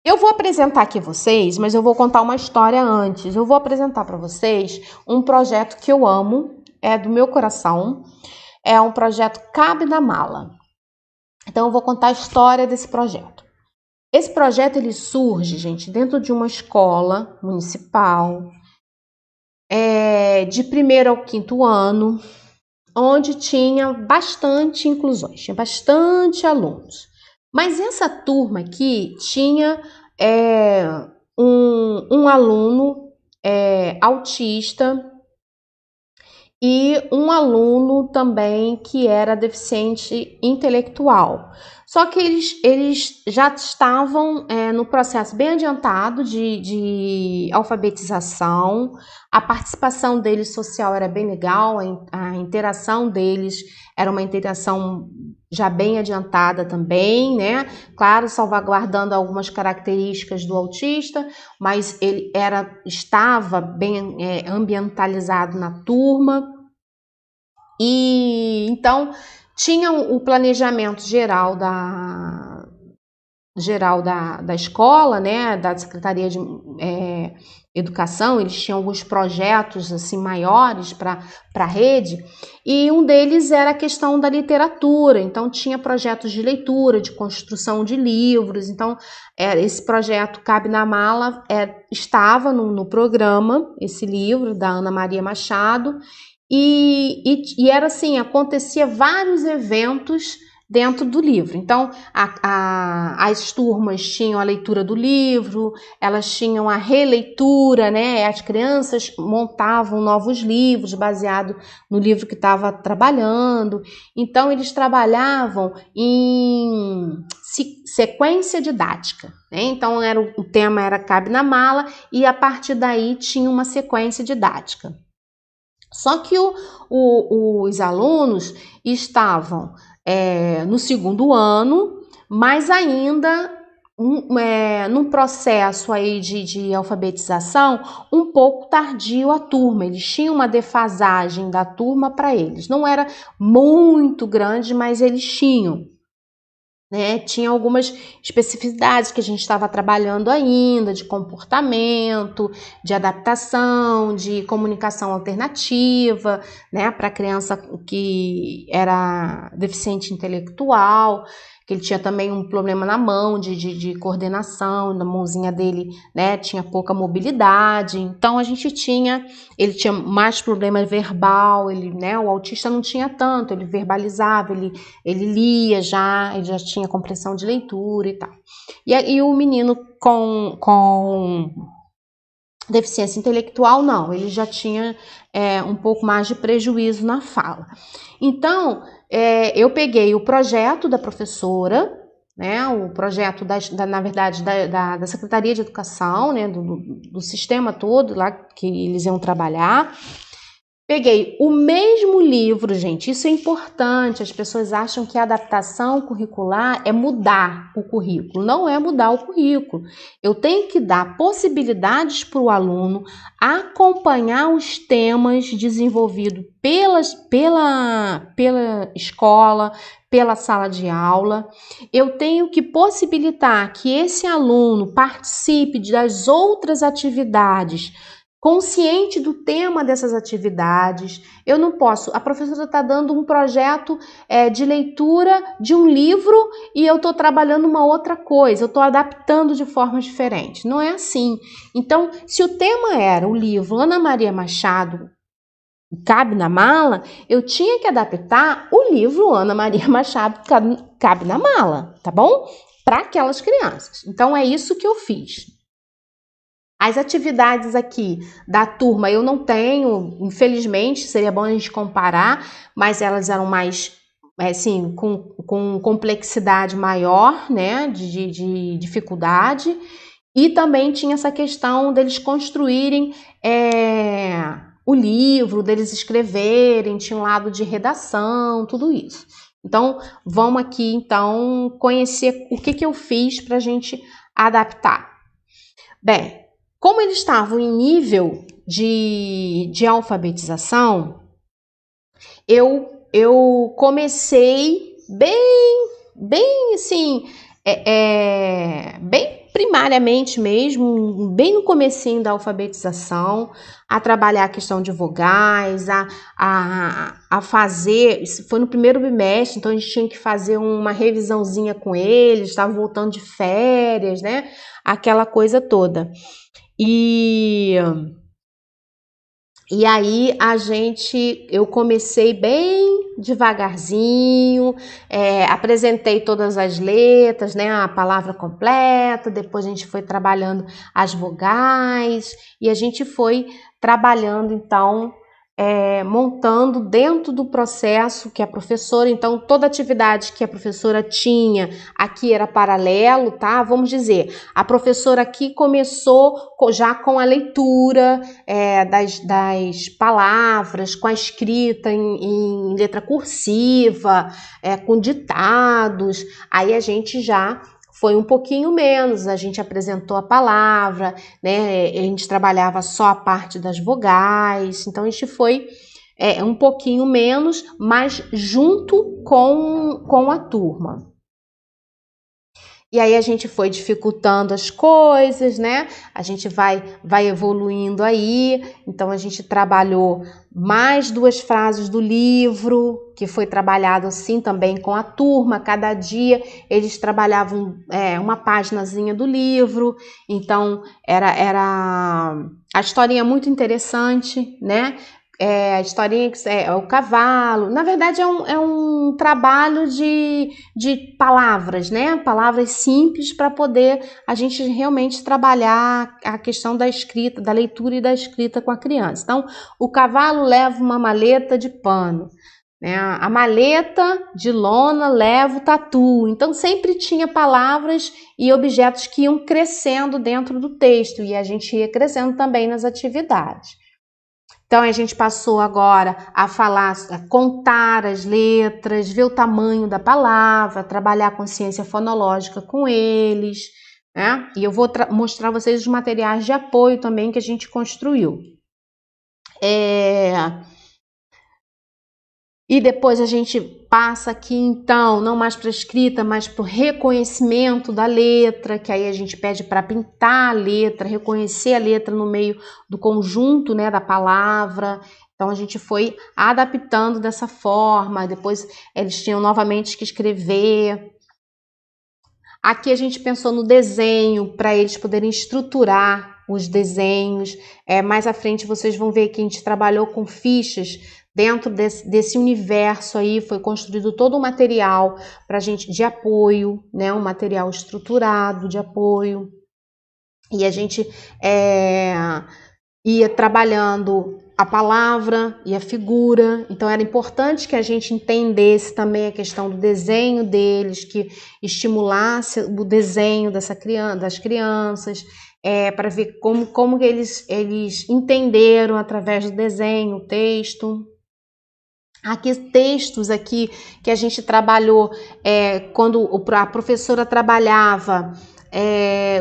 Eu vou apresentar aqui vocês, mas eu vou contar uma história antes. Eu vou apresentar para vocês um projeto que eu amo, é do meu coração. É um projeto Cabe na Mala. Então eu vou contar a história desse projeto. Esse projeto ele surge, gente, dentro de uma escola municipal, de 1º ao 5º ano, onde tinha bastante inclusões, tinha bastante alunos. Mas essa turma aqui tinha um aluno autista e um aluno também que era deficiente intelectual. Só que eles já estavam no processo bem adiantado de alfabetização, a participação deles social era bem legal, a interação deles era uma interação já bem adiantada também, né? Claro, salvaguardando algumas características do autista, mas ele estava bem ambientalizado na turma. E então tinha o planejamento geral da escola, né, da Secretaria de Educação. Eles tinham alguns projetos assim maiores para a rede, e um deles era a questão da literatura. Então tinha projetos de leitura, de construção de livros. Então esse projeto Cabe na Mala estava no programa, esse livro da Ana Maria Machado, e era assim, acontecia vários eventos dentro do livro. Então as turmas tinham a leitura do livro, elas tinham a releitura, né? As crianças montavam novos livros baseado no livro que estava trabalhando. Então eles trabalhavam em sequência didática, né? Então o tema era Cabe na Mala, e a partir daí tinha uma sequência didática. Só que os alunos estavam no 2º ano, mas ainda num processo aí de alfabetização um pouco tardio a turma. Eles tinham uma defasagem da turma para eles. Não era muito grande, mas eles tinham. Tinha algumas especificidades que a gente estava trabalhando ainda, de comportamento, de adaptação, de comunicação alternativa, né, para a criança que era deficiente intelectual, que ele tinha também um problema na mão de coordenação, na mãozinha dele, né, tinha pouca mobilidade. Então ele tinha mais problema verbal, o autista não tinha tanto, ele verbalizava, ele lia ele já tinha compreensão de leitura e tal. E o menino com deficiência intelectual, não, ele já tinha um pouco mais de prejuízo na fala. Então, eu peguei o projeto da professora, né, o projeto na verdade, da Secretaria de Educação, né, do sistema todo lá que eles iam trabalhar. Peguei o mesmo livro, gente, isso é importante. As pessoas acham que a adaptação curricular é mudar o currículo. Não é mudar o currículo. Eu tenho que dar possibilidades para o aluno acompanhar os temas desenvolvidos pela escola, pela sala de aula. Eu tenho que possibilitar que esse aluno participe das outras atividades, consciente do tema dessas atividades. Eu não posso, a professora está dando um projeto de leitura de um livro e eu estou trabalhando uma outra coisa, eu estou adaptando de forma diferente. Não é assim. Então, se o tema era o livro Ana Maria Machado, Cabe na Mala, eu tinha que adaptar o livro Ana Maria Machado, Cabe na Mala, tá bom? Para aquelas crianças. Então, é isso que eu fiz. As atividades aqui da turma eu não tenho, infelizmente, seria bom a gente comparar, mas elas eram mais, assim, com complexidade maior, né, de dificuldade. E também tinha essa questão deles construírem o livro, deles escreverem, tinha um lado de redação, tudo isso. Então, vamos aqui, então, conhecer o que eu fiz para a gente adaptar. Bem, como eles estavam em nível de alfabetização, eu comecei bem assim, bem primariamente mesmo, bem no comecinho da alfabetização, a trabalhar a questão de vogais, a fazer, isso foi no primeiro bimestre, então a gente tinha que fazer uma revisãozinha com eles, estavam voltando de férias, né? Aquela coisa toda. E aí eu comecei bem devagarzinho, apresentei todas as letras, né, a palavra completa, depois a gente foi trabalhando as vogais e a gente foi trabalhando então, montando dentro do processo que a professora, então toda atividade que a professora tinha aqui era paralelo, tá? Vamos dizer, a professora aqui começou já com a leitura das palavras, com a escrita em letra cursiva, com ditados, aí a gente já foi um pouquinho menos, a gente apresentou a palavra, né? A gente trabalhava só a parte das vogais, então a gente foi um pouquinho menos, mas junto com a turma. E aí a gente foi dificultando as coisas, né? A gente vai evoluindo aí. Então a gente trabalhou mais 2 frases do livro, que foi trabalhado assim também com a turma. Cada dia eles trabalhavam uma paginazinha do livro. Então era a historinha muito interessante, né? A historinha é o cavalo. Na verdade, é um trabalho de palavras, né? Palavras simples para poder a gente realmente trabalhar a questão da escrita, da leitura e da escrita com a criança. Então, o cavalo leva uma maleta de pano, né? A maleta de lona leva o tatu. Então, sempre tinha palavras e objetos que iam crescendo dentro do texto e a gente ia crescendo também nas atividades. Então, a gente passou agora a falar, a contar as letras, ver o tamanho da palavra, trabalhar a consciência fonológica com eles, né? E eu vou mostrar a vocês os materiais de apoio também que a gente construiu. E depois a gente passa aqui, então, não mais para a escrita, mas para o reconhecimento da letra, que aí a gente pede para pintar a letra, reconhecer a letra no meio do conjunto, né, da palavra. Então, a gente foi adaptando dessa forma, depois eles tinham novamente que escrever. Aqui a gente pensou no desenho, para eles poderem estruturar os desenhos. Mais à frente vocês vão ver que a gente trabalhou com fichas. Dentro desse universo aí foi construído todo um material para a gente de apoio, né? Um material estruturado de apoio. E a gente ia trabalhando a palavra e a figura. Então era importante que a gente entendesse também a questão do desenho deles, que estimulasse o desenho das crianças, para ver como que eles entenderam através do desenho, o texto. Aqui textos aqui que a gente trabalhou quando a professora trabalhava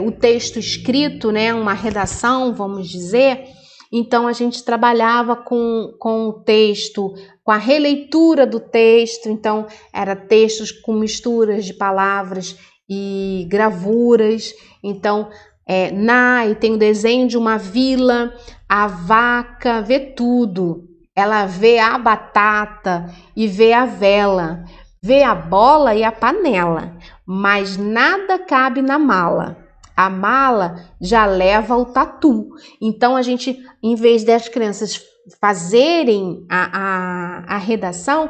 o texto escrito, né, uma redação, vamos dizer. Então a gente trabalhava com o texto, com a releitura do texto. Então era textos com misturas de palavras e gravuras. Então e tem o desenho de uma vila, a vaca, vê tudo. Ela vê a batata e vê a vela, vê a bola e a panela, mas nada cabe na mala. A mala já leva o tatu. Então, a gente, em vez das crianças fazerem a redação,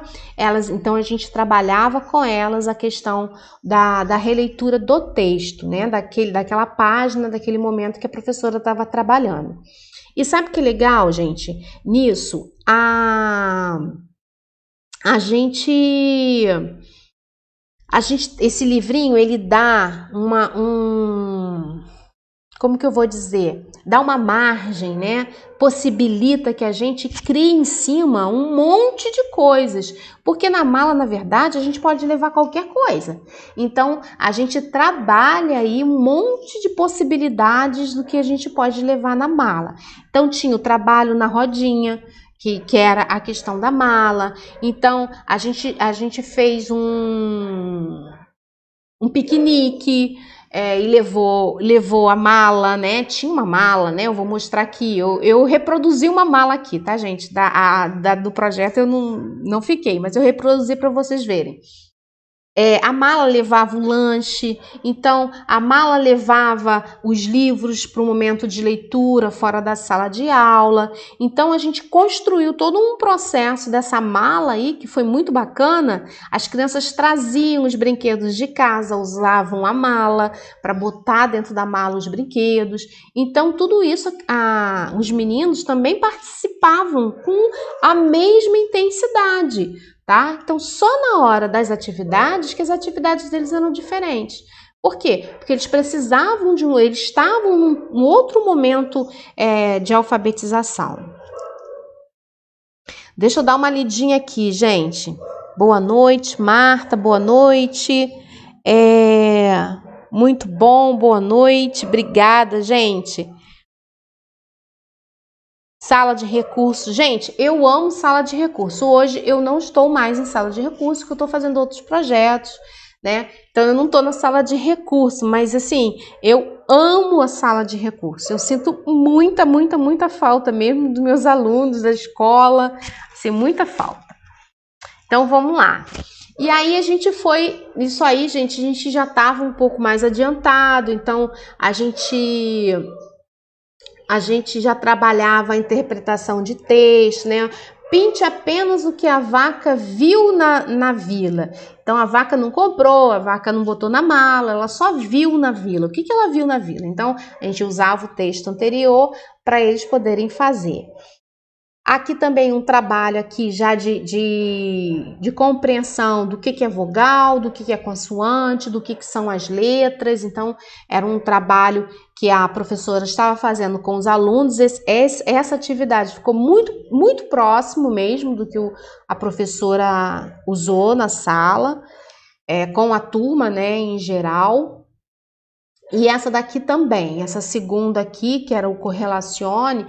então a gente trabalhava com elas a questão da releitura do texto, né? Daquela página, daquele momento que a professora estava trabalhando. E sabe que legal, gente? Nisso, esse livrinho, ele dá como que eu vou dizer? Dá uma margem, né? Possibilita que a gente crie em cima um monte de coisas. Porque na mala, na verdade, a gente pode levar qualquer coisa. Então, a gente trabalha aí um monte de possibilidades do que a gente pode levar na mala. Então, tinha o trabalho na rodinha, que era a questão da mala. Então, a gente fez um piquenique. e levou a mala, né? Tinha uma mala, né? Eu vou mostrar aqui. Eu reproduzi uma mala aqui, tá, gente? Do projeto eu não fiquei, mas eu reproduzi para vocês verem. A mala levava o lanche, então a mala levava os livros para o momento de leitura fora da sala de aula. Então a gente construiu todo um processo dessa mala aí que foi muito bacana. As crianças traziam os brinquedos de casa, usavam a mala para botar dentro da mala os brinquedos. Então tudo isso os meninos também participavam com a mesma intensidade. Tá? Então, só na hora das atividades que as atividades deles eram diferentes. Por quê? Porque eles precisavam eles estavam num outro momento de alfabetização. Deixa eu dar uma lidinha aqui, gente. Boa noite, Marta, boa noite. Muito bom, boa noite, obrigada, gente. Sala de recurso. Gente, eu amo sala de recurso. Hoje eu não estou mais em sala de recurso, porque eu estou fazendo outros projetos, né? Então eu não estou na sala de recurso, mas assim, eu amo a sala de recurso. Eu sinto muita falta mesmo dos meus alunos, da escola, assim, muita falta. Então vamos lá. E aí a gente foi, isso aí, gente, a gente já estava um pouco mais adiantado, então a gente já trabalhava a interpretação de texto, né? Pinte apenas o que a vaca viu na vila. Então, a vaca não comprou, a vaca não botou na mala, ela só viu na vila. O que ela viu na vila? Então, a gente usava o texto anterior para eles poderem fazer. Aqui também um trabalho aqui já de compreensão do que é vogal, do que é consoante, do que são as letras. Então, era um trabalho que a professora estava fazendo com os alunos. Essa atividade ficou muito próximo mesmo do que a professora usou na sala, com a turma, né, em geral. E essa daqui também, essa segunda aqui, que era o correlacione,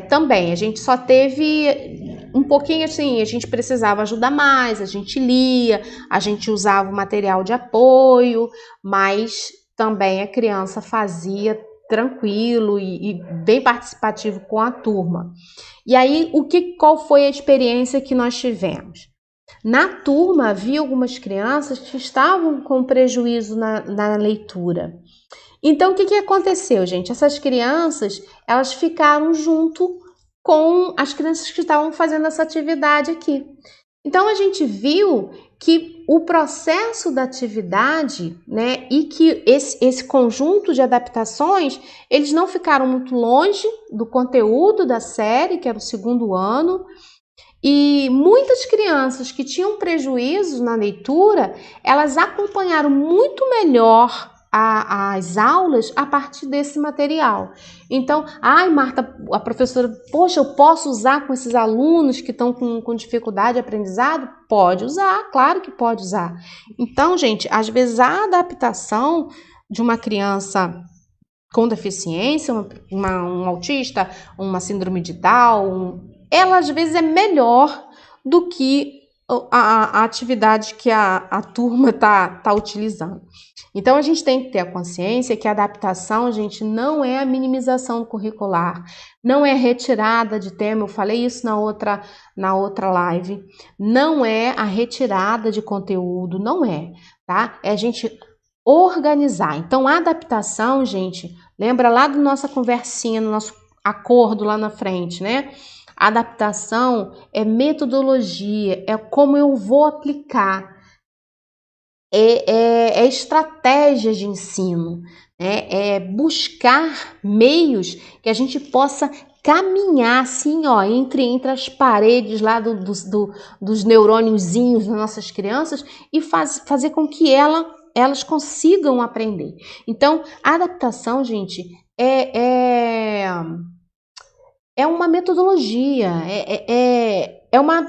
também, a gente só teve um pouquinho assim, a gente precisava ajudar mais, a gente lia, a gente usava o material de apoio, mas também a criança fazia tranquilo e bem participativo com a turma. E aí, qual foi a experiência que nós tivemos? Na turma, havia algumas crianças que estavam com prejuízo na leitura. Então, o que aconteceu, gente? Essas crianças, elas ficaram junto com as crianças que estavam fazendo essa atividade aqui. Então, a gente viu que o processo da atividade, né, e que esse conjunto de adaptações, eles não ficaram muito longe do conteúdo da série, que era o segundo ano. E muitas crianças que tinham prejuízo na leitura, elas acompanharam muito melhor as aulas a partir desse material. Então, Marta, a professora, poxa, eu posso usar com esses alunos que estão com dificuldade de aprendizado? Pode usar, claro que pode usar. Então, gente, às vezes a adaptação de uma criança com deficiência, um autista, uma síndrome de Down, ela às vezes é melhor do que a atividade que a turma tá utilizando. Então, a gente tem que ter a consciência que a adaptação, gente, não é a minimização curricular, não é retirada de tema, eu falei isso na outra live, não é a retirada de conteúdo, não é, tá? É a gente organizar. Então, a adaptação, gente, lembra lá da nossa conversinha, no nosso acordo lá na frente, né? A adaptação é metodologia, é como eu vou aplicar, é estratégia de ensino, né? É buscar meios que a gente possa caminhar assim, ó, entre as paredes lá dos neurôniozinhos das nossas crianças e fazer com que elas consigam aprender. Então, a adaptação, gente, é uma metodologia, é uma,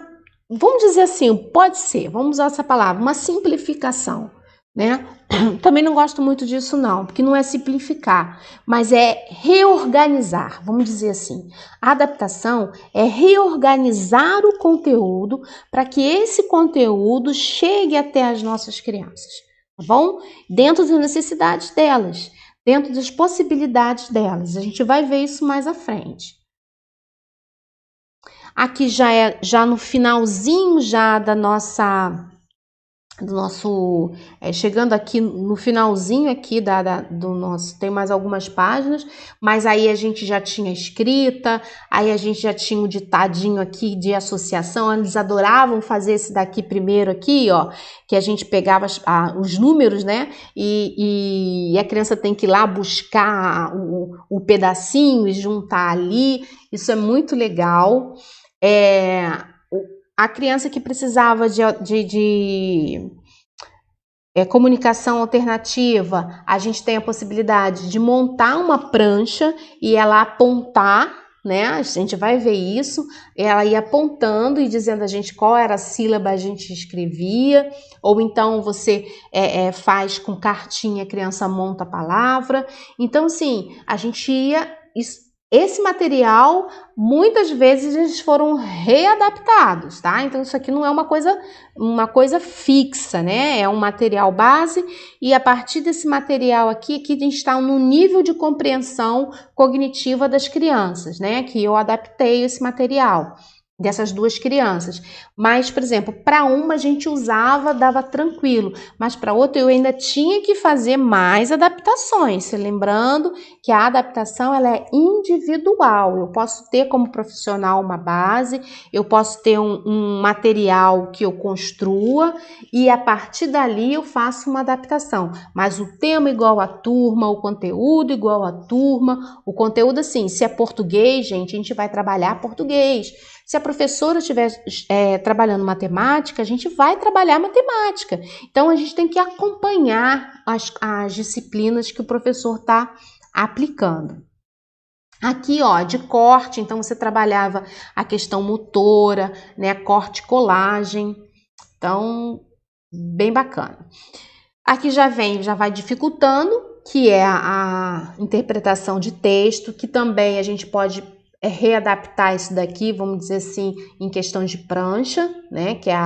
vamos dizer assim, pode ser, vamos usar essa palavra, uma simplificação, né? Também não gosto muito disso não, porque não é simplificar, mas é reorganizar, vamos dizer assim. A adaptação é reorganizar o conteúdo para que esse conteúdo chegue até as nossas crianças. tá bom? Dentro das necessidades delas, dentro das possibilidades delas. A gente vai ver isso mais à frente. Aqui já no finalzinho já do nosso, chegando aqui no finalzinho aqui do nosso, tem mais algumas páginas, mas aí a gente já tinha escrita, aí a gente já tinha o ditadinho aqui de associação. Eles adoravam fazer esse daqui primeiro aqui, ó, que a gente pegava os números, né, e a criança tem que ir lá buscar o pedacinho e juntar ali. Isso é muito legal. A criança que precisava de comunicação alternativa, a gente tem a possibilidade de montar uma prancha e ela apontar, né? A gente vai ver isso, ela ia apontando e dizendo a gente qual era a sílaba a gente escrevia, ou então você faz com cartinha, a criança monta a palavra. Então, assim, a gente ia... Esse material, muitas vezes, eles foram readaptados, tá? Então, isso aqui não é uma coisa fixa, né? É um material base e a partir desse material aqui a gente está no nível de compreensão cognitiva das crianças, né? Que eu adaptei esse material dessas duas crianças. Mas, por exemplo, para uma a gente usava, dava tranquilo, mas para outra eu ainda tinha que fazer mais adaptações, se lembrando que a adaptação ela é individual. Eu posso ter como profissional uma base, eu posso ter um material que eu construa e a partir dali eu faço uma adaptação, mas o tema igual à turma, o conteúdo igual à turma, o conteúdo assim, se é português, gente, a gente vai trabalhar português. Se a professora estiver trabalhando matemática, a gente vai trabalhar matemática. Então, a gente tem que acompanhar as disciplinas que o professor está aplicando. Aqui, ó, de corte, então você trabalhava a questão motora, né, corte e colagem. Então, bem bacana. Aqui já vai dificultando, que é a interpretação de texto, que também a gente pode readaptar isso daqui, vamos dizer assim, em questão de prancha, né? Que é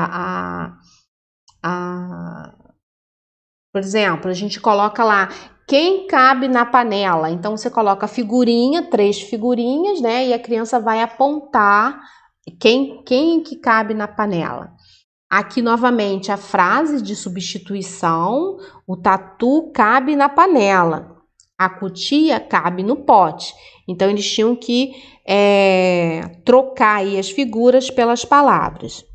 por exemplo, a gente coloca lá quem cabe na panela. Então você coloca figurinha, 3 figurinhas, né? E a criança vai apontar quem que cabe na panela. Aqui novamente a frase de substituição: o tatu cabe na panela. A cutia cabe no pote. Então, eles tinham que trocar aí as figuras pelas palavras.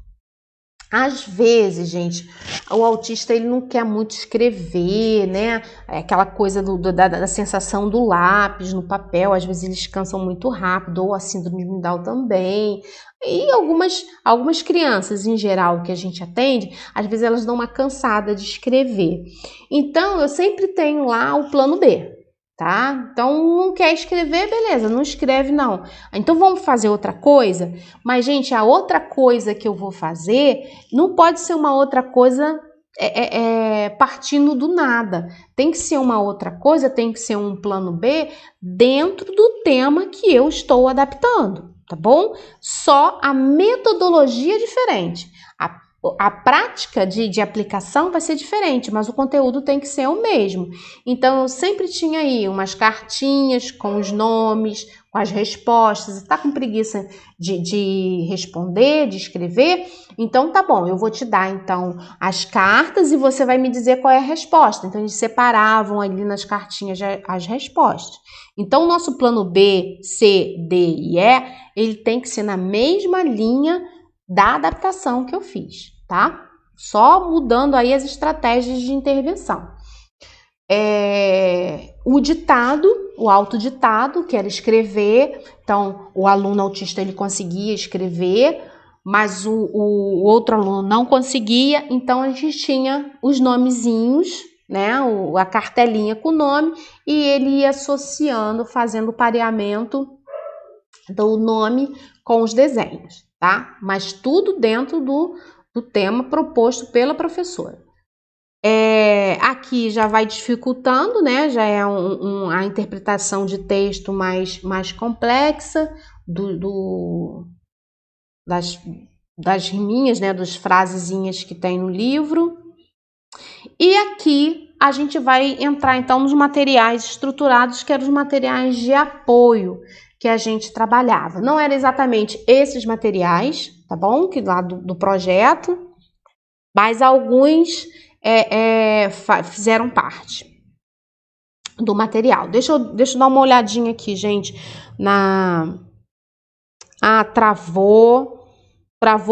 Às vezes, gente, o autista ele não quer muito escrever, né? Aquela coisa da sensação do lápis no papel. Às vezes eles cansam muito rápido, ou a síndrome de Down também. E algumas crianças, em geral, que a gente atende, às vezes elas dão uma cansada de escrever. Então, eu sempre tenho lá o plano B. Tá? Então, não quer escrever, beleza, não escreve não. Então, vamos fazer outra coisa? Mas, gente, a outra coisa que eu vou fazer não pode ser uma outra coisa partindo do nada. Tem que ser uma outra coisa, tem que ser um plano B dentro do tema que eu estou adaptando, tá bom? Só a metodologia é diferente. A prática de aplicação vai ser diferente, mas o conteúdo tem que ser o mesmo. Então, eu sempre tinha aí umas cartinhas com os nomes, com as respostas. Está com preguiça de responder, de escrever? Então, tá bom, eu vou te dar, então, as cartas e você vai me dizer qual é a resposta. Então, eles separavam ali nas cartinhas as respostas. Então, o nosso plano B, C, D e E, ele tem que ser na mesma linha da adaptação que eu fiz, tá? Só mudando aí as estratégias de intervenção. O ditado, o autoditado, que era escrever. Então, o aluno autista ele conseguia escrever, mas o outro aluno não conseguia. Então, a gente tinha os nomezinhos, né? A cartelinha com o nome, e ele ia associando, fazendo o pareamento do nome com os desenhos, tá? Mas tudo dentro do tema proposto pela professora. Aqui já vai dificultando, né? Já é a interpretação de texto mais complexa das riminhas, né? Das frasezinhas que tem no livro. E aqui a gente vai entrar então nos materiais estruturados, que eram os materiais de apoio que a gente trabalhava. Não eram exatamente esses materiais, tá bom? Que lá do projeto, mas alguns fizeram parte do material. Deixa eu dar uma olhadinha aqui, gente, travou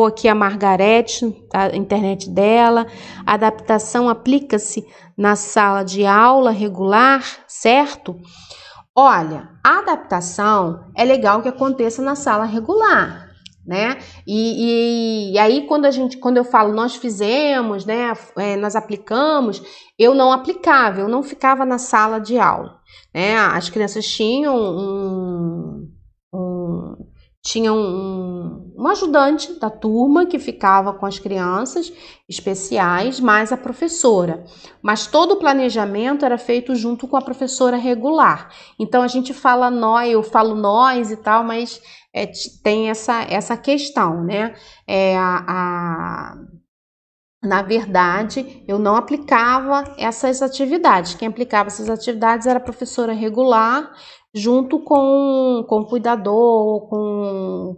aqui a Margarete, a internet dela. A adaptação aplica-se na sala de aula regular, certo? Olha, a adaptação é legal que aconteça na sala regular, né? E aí quando eu falo nós fizemos, né? Nós aplicamos, eu não aplicava, eu não ficava na sala de aula, né? As crianças tinham um ajudante da turma que ficava com as crianças especiais, mais a professora. Mas todo o planejamento era feito junto com a professora regular. Então a gente fala nós, eu falo nós e tal, mas tem essa questão, né? Na verdade, eu não aplicava essas atividades. Quem aplicava essas atividades era a professora regular, junto com o cuidador, com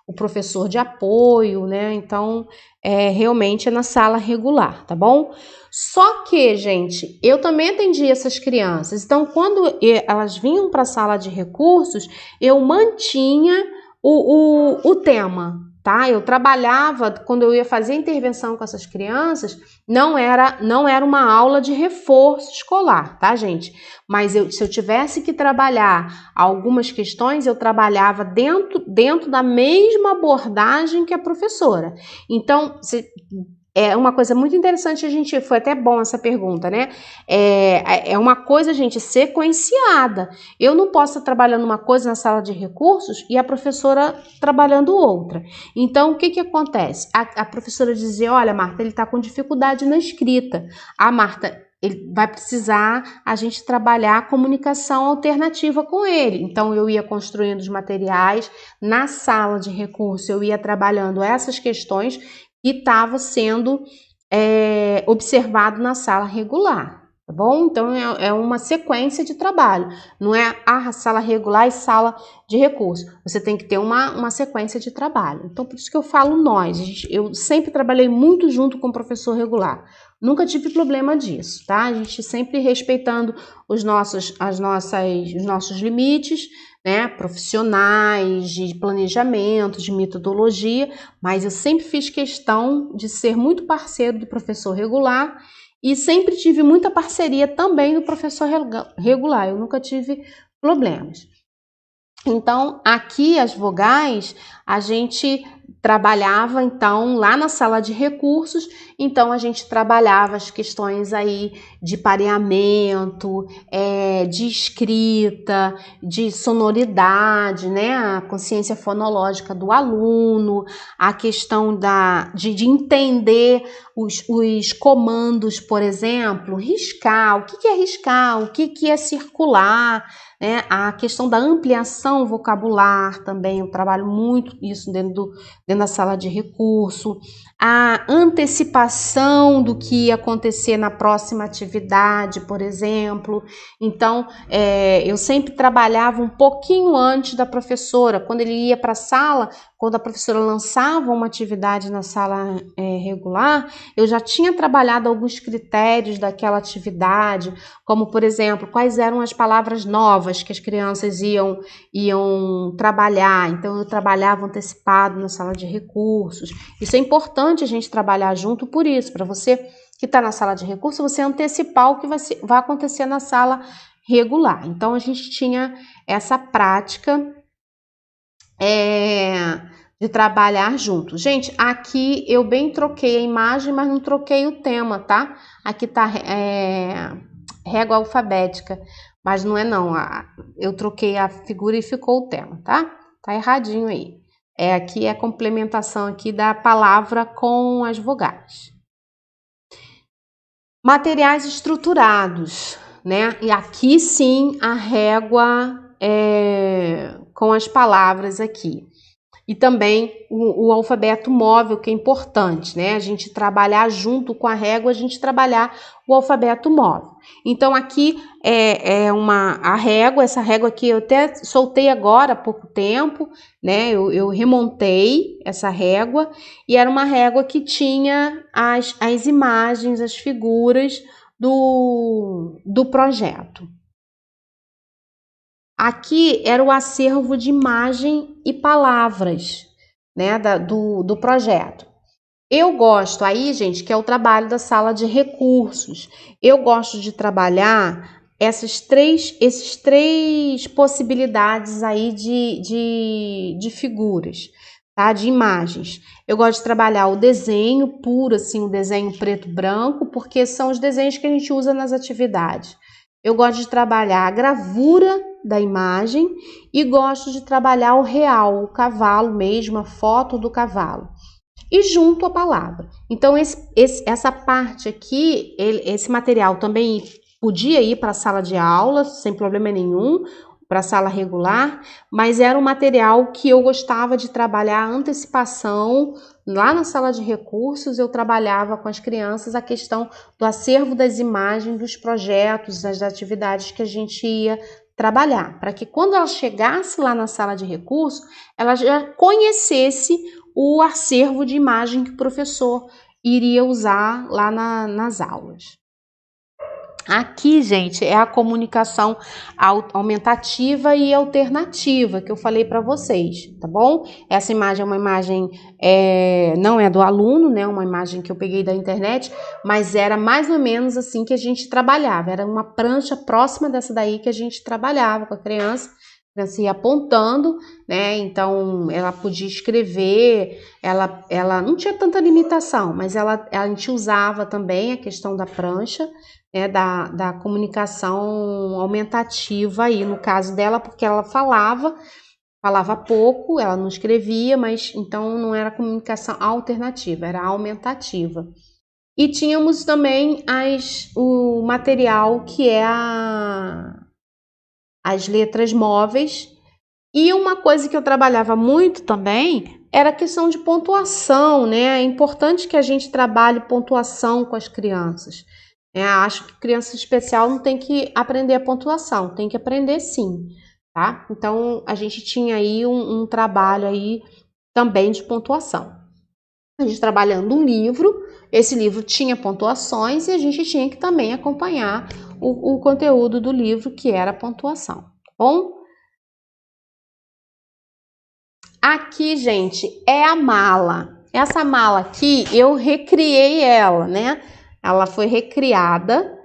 o professor de apoio, né? Então, realmente é na sala regular, tá bom? Só que, gente, eu também atendi essas crianças. Então, quando elas vinham para a sala de recursos, eu mantinha o tema, tá? Eu trabalhava, quando eu ia fazer intervenção com essas crianças, não era uma aula de reforço escolar, tá, gente? Mas se eu tivesse que trabalhar algumas questões, eu trabalhava dentro da mesma abordagem que a professora. Então, é uma coisa muito interessante, foi até bom essa pergunta, né? É uma coisa, gente, sequenciada. Eu não posso estar trabalhando uma coisa na sala de recursos e a professora trabalhando outra. Então, o que acontece? A professora dizia, olha, Marta, ele está com dificuldade na escrita. Marta, ele vai precisar a gente trabalhar a comunicação alternativa com ele. Então, eu ia construindo os materiais na sala de recursos, eu ia trabalhando essas questões que estava sendo observado na sala regular, tá bom? Então, é uma sequência de trabalho, não é a sala regular e sala de recurso. Você tem que ter uma sequência de trabalho. Então, por isso que eu falo nós. Eu sempre trabalhei muito junto com o professor regular. Nunca tive problema disso, tá? A gente sempre respeitando os nossos limites, né, profissionais, de planejamento, de metodologia, mas eu sempre fiz questão de ser muito parceiro do professor regular e sempre tive muita parceria também do professor regular, eu nunca tive problemas. Então, aqui as vogais, a gente trabalhava, então, lá na sala de recursos, então a gente trabalhava as questões aí de pareamento, de escrita, de sonoridade, né, a consciência fonológica do aluno, a questão de entender os comandos, por exemplo, riscar, o que é riscar, o que é circular, né, a questão da ampliação vocabular também, eu trabalho muito isso dentro da sala de recurso, a antecipação do que ia acontecer na próxima atividade, por exemplo. Então, eu sempre trabalhava um pouquinho antes da professora, quando ele ia para a sala, quando a professora lançava uma atividade na sala regular, eu já tinha trabalhado alguns critérios daquela atividade, como, por exemplo, quais eram as palavras novas que as crianças iam trabalhar. Então, eu trabalhava antecipado na sala de recursos. Isso é importante a gente trabalhar junto por isso, para você que está na sala de recursos, você antecipar o que vai acontecer na sala regular. Então, a gente tinha essa prática de trabalhar junto. Gente, aqui eu bem troquei a imagem, mas não troquei o tema, tá? Aqui tá régua alfabética, mas não é não. Eu troquei a figura e ficou o tema, tá? Tá erradinho aí. Aqui é a complementação aqui da palavra com as vogais. Materiais estruturados, né? E aqui sim a régua com as palavras aqui. E também o alfabeto móvel, que é importante, né? A gente trabalhar junto com a régua, a gente trabalhar o alfabeto móvel. Então, aqui a régua, essa régua aqui eu até soltei agora há pouco tempo, né? Eu remontei essa régua e era uma régua que tinha as imagens, as figuras do projeto. Aqui era o acervo de imagem e palavras, né, do projeto. Eu gosto aí, gente, que é o trabalho da sala de recursos. Eu gosto de trabalhar esses três possibilidades aí de figuras, tá? De imagens. Eu gosto de trabalhar o desenho puro, assim, o desenho preto e branco, porque são os desenhos que a gente usa nas atividades. Eu gosto de trabalhar a gravura da imagem e gosto de trabalhar o real, o cavalo mesmo, a foto do cavalo. E junto a palavra. Então, essa parte aqui, esse material também podia ir para a sala de aula, sem problema nenhum, para a sala regular, mas era um material que eu gostava de trabalhar a antecipação. Lá na sala de recursos, eu trabalhava com as crianças a questão do acervo das imagens, dos projetos, das atividades que a gente ia trabalhar, para que quando ela chegasse lá na sala de recursos, ela já conhecesse o acervo de imagem que o professor iria usar lá nas aulas. Aqui, gente, é a comunicação aumentativa e alternativa que eu falei para vocês, tá bom? Essa imagem é uma imagem, não é do aluno, né? Uma imagem que eu peguei da internet, mas era mais ou menos assim que a gente trabalhava. Era uma prancha próxima dessa daí que a gente trabalhava com a criança ia apontando, né? Então ela podia escrever, ela não tinha tanta limitação, mas a gente usava também a questão da prancha, né? Da comunicação aumentativa aí, no caso dela, porque ela falava pouco, ela não escrevia, mas então não era comunicação alternativa, era aumentativa. E tínhamos também o material que é as letras móveis. E uma coisa que eu trabalhava muito também era a questão de pontuação, né? É importante que a gente trabalhe pontuação com as crianças. Acho que criança especial não tem que aprender a pontuação, tem que aprender sim, tá? Então, a gente tinha aí um trabalho aí também de pontuação. A gente trabalhando um livro, esse livro tinha pontuações e a gente tinha que também acompanhar o conteúdo do livro, que era a pontuação, tá bom? Aqui, gente, é a mala. Essa mala aqui, eu recriei ela, né? Ela foi recriada,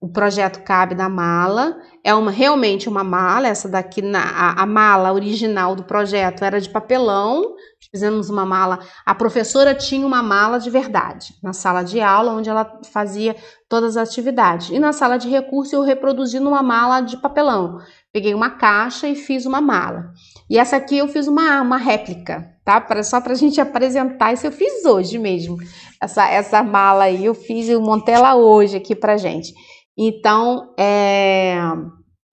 o projeto cabe na mala. É realmente uma mala, essa daqui, a mala original do projeto era de papelão. Fizemos uma mala, a professora tinha uma mala de verdade, na sala de aula, onde ela fazia todas as atividades. E na sala de recurso eu reproduzi numa mala de papelão. Peguei uma caixa e fiz uma mala. E essa aqui eu fiz uma réplica, tá? Só pra gente apresentar, isso eu fiz hoje mesmo. Essa mala aí eu montei ela hoje aqui pra gente. Então,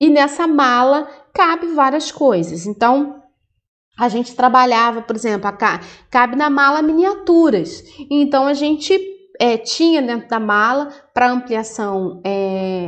e nessa mala cabe várias coisas. Então, a gente trabalhava, por exemplo, cabe na mala miniaturas. Então, a gente tinha dentro da mala para ampliação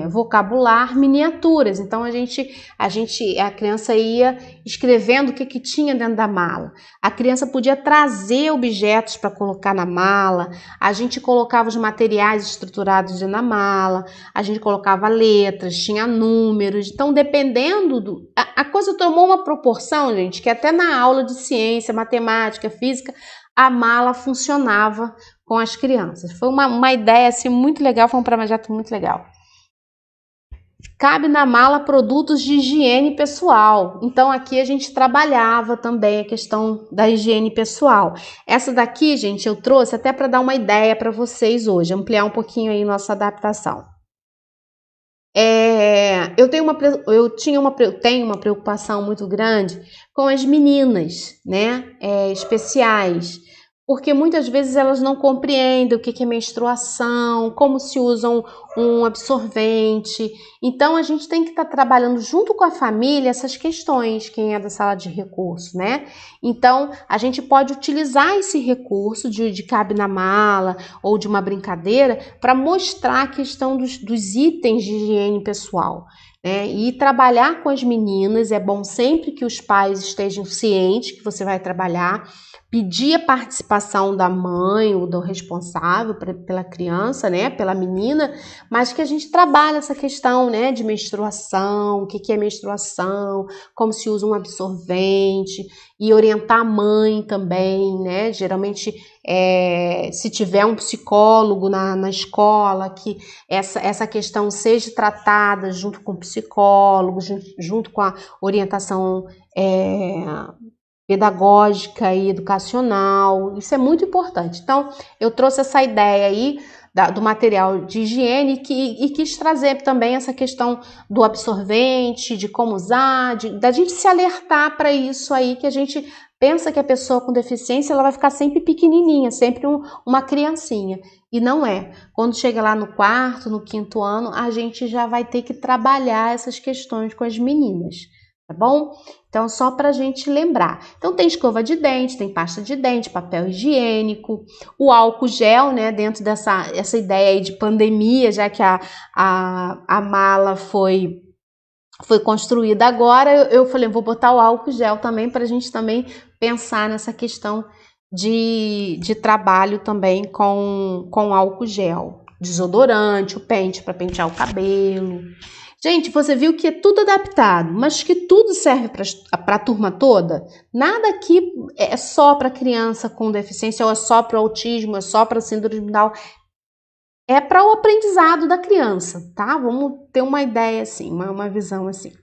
vocabular miniaturas. Então a criança ia escrevendo o que tinha dentro da mala. A criança podia trazer objetos para colocar na mala. A gente colocava os materiais estruturados na mala. A gente colocava letras, tinha números. Então, dependendo a coisa tomou uma proporção, gente, que até na aula de ciência, matemática, física, a mala funcionava com as crianças. Foi uma ideia assim muito legal, foi um projeto muito legal. Cabe na mala produtos de higiene pessoal. Então aqui a gente trabalhava também a questão da higiene pessoal. Essa daqui, gente, eu trouxe até para dar uma ideia para vocês hoje, ampliar um pouquinho aí nossa adaptação. Eu tenho uma preocupação muito grande com as meninas, né, especiais, porque muitas vezes elas não compreendem o que é menstruação, como se usam um absorvente. Então, a gente tem que estar trabalhando junto com a família essas questões, quem é da sala de recurso, né? Então, a gente pode utilizar esse recurso de cabe na mala ou de uma brincadeira para mostrar a questão dos itens de higiene pessoal. E trabalhar com as meninas, é bom sempre que os pais estejam cientes que você vai trabalhar, pedir a participação da mãe ou do responsável pela criança, né, pela menina, mas que a gente trabalhe essa questão, né, de menstruação, o que é menstruação, como se usa um absorvente, e orientar a mãe também, né, geralmente se tiver um psicólogo na escola, que essa questão seja tratada junto com o psicólogo, junto com a orientação pedagógica e educacional. Isso é muito importante. Então, eu trouxe essa ideia aí do material de higiene e quis trazer também essa questão do absorvente, de como usar, da gente se alertar para isso aí, que a gente pensa que a pessoa com deficiência ela vai ficar sempre pequenininha, sempre uma criancinha. E não é. Quando chega lá no 4º, no 5º ano, a gente já vai ter que trabalhar essas questões com as meninas, tá bom? Então, só para a gente lembrar. Então, tem escova de dente, tem pasta de dente, papel higiênico, o álcool gel, né? Dentro essa ideia aí de pandemia, já que a mala foi construída agora, eu falei, vou botar o álcool gel também para a gente também pensar nessa questão de trabalho também com álcool gel. Desodorante, o pente para pentear o cabelo. Gente, você viu que é tudo adaptado, mas que tudo serve para a turma toda? Nada aqui é só para criança com deficiência, ou é só para autismo, é só para síndrome Down. É para o aprendizado da criança, tá? Vamos ter uma ideia assim, uma visão assim.